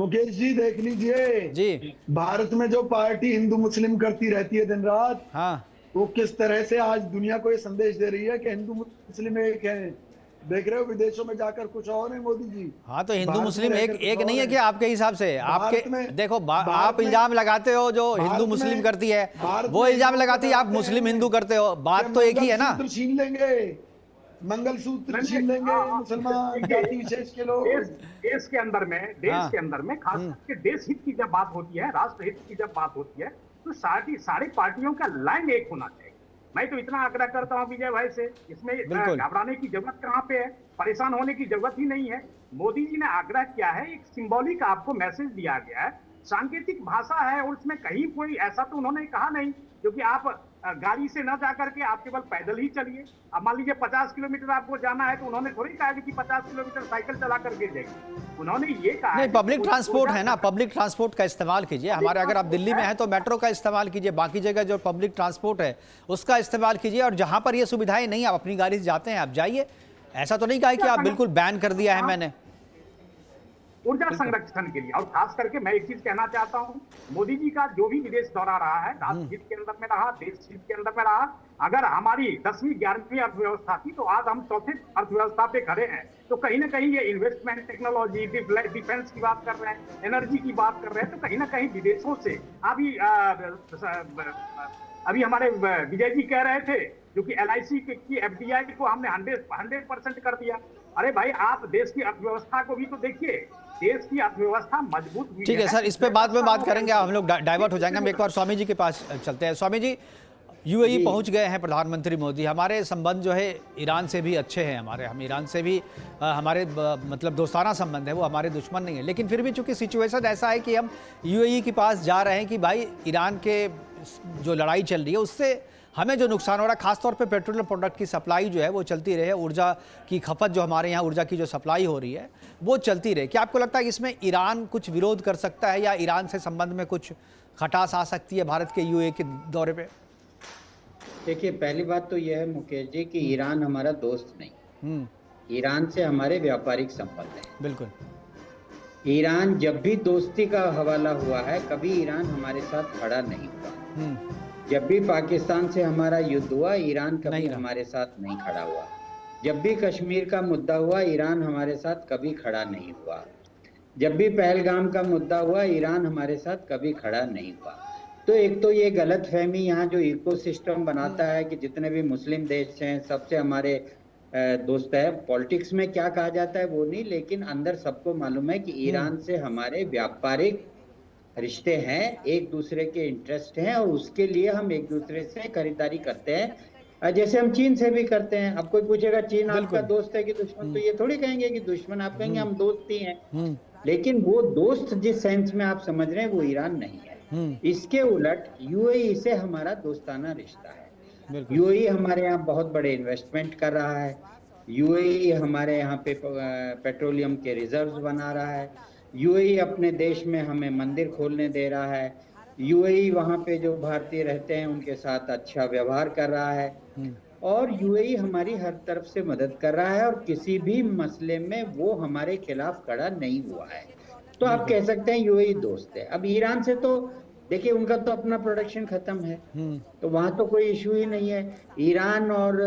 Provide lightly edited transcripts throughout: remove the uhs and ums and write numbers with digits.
मुकेश जी देख लीजिए, जी। भारत में जो पार्टी हिंदू मुस्लिम करती रहती है दिन रात, हाँ वो किस तरह से आज दुनिया को ये संदेश दे रही है कि हिंदू मुस्लिम एक है। देख रहे हो विदेशों में जाकर कुछ और है मोदी जी, हाँ, तो हिंदू भारत में मुस्लिम एक रहकर कुछ एक नहीं और है है। कि आपके हिसाब से आपके भारत में देखो भारत आप में इल्जाम लगाते हो जो हिंदू भारत मुस्लिम में करती है, भारत वो में इल्जाम हिंदुओं को लगाती है, आप डराते मुस्लिम हैं हिंदू करते हो, कि बात तो एक ही है ना। मंगलसूत्र छीन लेंगे, मंगलसूत्र नहीं, छीन लेंगे हाँ, हाँ, मुसलमान देखिए, जाति विशेष के देश लोग। देश के अंदर में हाँ। खास करके देश हित की जब बात होती है, राष्ट्र हित की जब बात होती है, तो सारी पार्टियों का लाइन एक होना चाहिए। मैं तो इतना आग्रह करता हूं विजय भाई से, इसमें बिल्कुल। घबराने की जरूरत कहां पे है, परेशान होने की जरूरत ही नहीं है। मोदी जी ने आग्रह किया है, एक सिंबॉलिक आपको मैसेज दिया गया है, सांकेतिक भाषा है, और उसमें कहीं कोई ऐसा तो उन्होंने कहा नहीं क्योंकि आप गाड़ी से न जाकर के आप केवल पैदल ही चलिए। अब मान लीजिए 50 किलोमीटर आपको जाना है, तो उन्होंने थोड़ी कहा कि 50 किलोमीटर साइकिल चला करके जाइए। उन्होंने ये कहा नहीं, है पब्लिक ट्रांसपोर्ट है ना, पब्लिक ट्रांसपोर्ट का इस्तेमाल कीजिए। हमारे अगर आप दिल्ली में हैं तो मेट्रो का इस्तेमाल कीजिए, बाकी जगह जो पब्लिक ट्रांसपोर्ट है उसका इस्तेमाल कीजिए, और जहां पर ये सुविधाएं नहीं, आप अपनी गाड़ी से जाते हैं आप जाइए। ऐसा तो नहीं कहा कि आप बिल्कुल बैन कर दिया है मैंने। ऊर्जा संरक्षण के लिए। और खास करके मैं एक चीज कहना चाहता हूं, मोदी जी का जो भी विदेश दौरा रहा है, राष्ट्र हित के अंदर में रहा, देश हित के अंदर में रहा। अगर हमारी 10वीं 11वीं अर्थव्यवस्था थी, तो आज हम चौथे अर्थव्यवस्था पे खड़े हैं। तो कहीं ना कहीं ये इन्वेस्टमेंट, टेक्नोलॉजी, डिफेंस की बात कर रहे हैं, एनर्जी की बात कर रहे हैं, तो कहीं ना कहीं विदेशों से अभी हमारे विजय जी कह रहे थे, जो कि LIC की FDI को हमने 100% कर दिया। अरे भाई, आप देश की अर्थव्यवस्था को भी तो देखिए, देश की अर्थव्यवस्था मजबूत हुई है। ठीक है सर, इस पे बाद में बात करेंगे, हम लोग डाइवर्ट हो जाएंगे। हम एक बार स्वामी जी के पास चलते हैं। स्वामी जी, UAE पहुंच गए हैं प्रधानमंत्री मोदी। हमारे संबंध जो है ईरान से भी अच्छे हैं, हम ईरान से भी हमारे मतलब दोस्ताना संबंध है, वो हमारे दुश्मन नहीं है। लेकिन फिर भी चूंकि सिचुएशन ऐसा है कि हम UAE के पास जा रहे हैं कि भाई ईरान के जो लड़ाई चल रही है उससे हमें जो नुकसान हो रहा है, खासतौर पे पेट्रोलियम प्रोडक्ट की सप्लाई जो है वो चलती रहे, ऊर्जा की खपत जो हमारे यहाँ ऊर्जा की जो सप्लाई हो रही है वो चलती रहे। क्या आपको लगता है कि इसमें ईरान कुछ विरोध कर सकता है, या ईरान से संबंध में कुछ खटास आ सकती है भारत के UAE के दौरे पे? देखिए, पहली बात तो यह है मुकेश जी कि ईरान हमारा दोस्त नहीं, ईरान से हमारे व्यापारिक संबंध है। बिल्कुल। ईरान जब भी दोस्ती का हवाला हुआ है, कभी ईरान हमारे साथ खड़ा नहीं हुआ। जब भी पाकिस्तान से हमारा युद्ध हुआ, ईरान कभी हमारे साथ नहीं खड़ा हुआ। जब भी कश्मीर का मुद्दा हुआ, ईरान हमारे साथ कभी खड़ा नहीं हुआ। जब भी पहलगाम का मुद्दा हुआ, ईरान हमारे साथ कभी खड़ा नहीं हुआ। तो एक तो ये गलत फहमी यहाँ जो इकोसिस्टम बनाता है कि जितने भी मुस्लिम देश हैं सबसे हमारे दोस्त है। पॉलिटिक्स में क्या कहा जाता है वो नहीं, लेकिन अंदर सबको मालूम है कि ईरान से हमारे व्यापारिक रिश्ते हैं, एक दूसरे के इंटरेस्ट हैं, और उसके लिए हम एक दूसरे से खरीदारी करते हैं, जैसे हम चीन से भी करते हैं। अब कोई पूछेगा चीन आपका दोस्त है कि दुश्मन, तो ये थोड़ी कहेंगे कि दुश्मन, आप कहेंगे हम दोस्त ही हैं। लेकिन वो दोस्त जिस सेंस में आप समझ रहे हैं वो ईरान नहीं है। इसके उलट UAE से हमारा दोस्ताना रिश्ता है। UAE हमारे यहाँ बहुत बड़े इन्वेस्टमेंट कर रहा है। UAE हमारे यहाँ पे पेट्रोलियम के रिजर्व्स बना रहा है। UAE अपने देश में हमें मंदिर खोलने दे रहा है। UAE वहाँ पे जो भारतीय रहते हैं उनके साथ अच्छा व्यवहार कर रहा है, और UAE हमारी हर तरफ से मदद कर रहा है, और किसी भी मसले में वो हमारे खिलाफ खड़ा नहीं हुआ है। तो आप कह सकते हैं UAE दोस्त है। अब ईरान से तो देखिए, उनका तो अपना प्रोडक्शन खत्म है, तो वहां तो कोई इशू ही नहीं है। ईरान और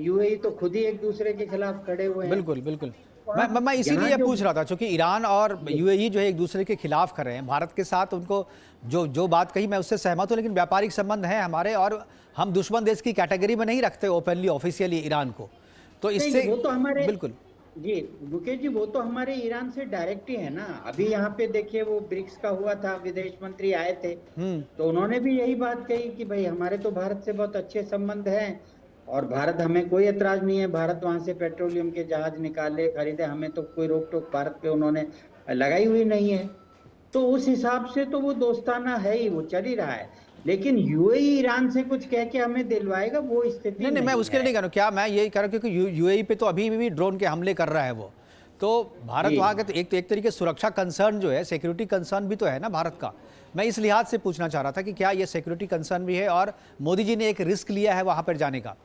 UAE तो खुद ही एक दूसरे के खिलाफ खड़े हुए हैं। बिल्कुल बिल्कुल। मैं इसीलिए पूछ रहा था, क्योंकि ईरान और UAE जो है एक दूसरे के खिलाफ खड़े हैं भारत के साथ। उनको जो बात कही मैं उससे सहमत हूँ, लेकिन व्यापारिक संबंध है हमारे, और हम दुश्मन देश की कैटेगरी में नहीं रखते ओपनली ऑफिशियली ईरान को। तो इससे वो तो हमारे बिल्कुल जी मुकेश जी, वो तो हमारे ईरान से डायरेक्ट ही है ना। अभी यहाँ पे देखिए, वो ब्रिक्स का हुआ था, विदेश मंत्री आए थे, तो उन्होंने भी यही बात कही कि भाई हमारे तो भारत से बहुत अच्छे संबंध हैं, और भारत, हमें कोई एतराज नहीं है, भारत वहां से पेट्रोलियम के जहाज निकाले, खरीदे, हमें तो कोई रोक टोक भारत पे उन्होंने लगाई हुई नहीं है। तो उस हिसाब से तो वो दोस्ताना है ही, वो चल ही रहा है। लेकिन UAE ईरान से कुछ कह के हमें दिलवाएगा, वो स्थिति नहीं, मैं उसके लिए नहीं कह रहा हूँ। क्या मैं यही कह रहा हूँ, क्योंकि UAE पे तो अभी भी ड्रोन के हमले कर रहा है वो, तो भारत वहाँ के तो एक तरीके सुरक्षा कंसर्न जो है, सिक्योरिटी कंसर्न भी तो है ना भारत का। मैं इस लिहाज से पूछना चाह रहा था कि क्या ये सिक्योरिटी कंसर्न भी है, और मोदी जी ने एक रिस्क लिया है वहाँ पर जाने का?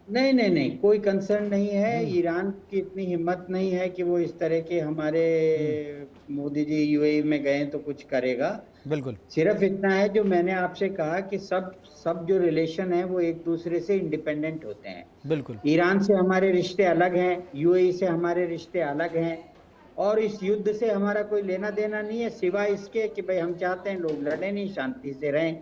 नहीं नहीं नहीं, कोई कंसर्न नहीं है। ईरान की इतनी हिम्मत नहीं है कि वो इस तरह के हमारे मोदी जी यूएई में गए तो कुछ करेगा। बिल्कुल। सिर्फ इतना है जो मैंने आपसे कहा कि सब जो रिलेशन है वो एक दूसरे से इंडिपेंडेंट होते हैं। बिल्कुल। ईरान से हमारे रिश्ते अलग हैं, यूएई से हमारे रिश्ते अलग हैं, और इस युद्ध से हमारा कोई लेना देना नहीं है, सिवाय इसके कि भाई हम चाहते हैं लोग लड़े नहीं, शांति से रहें।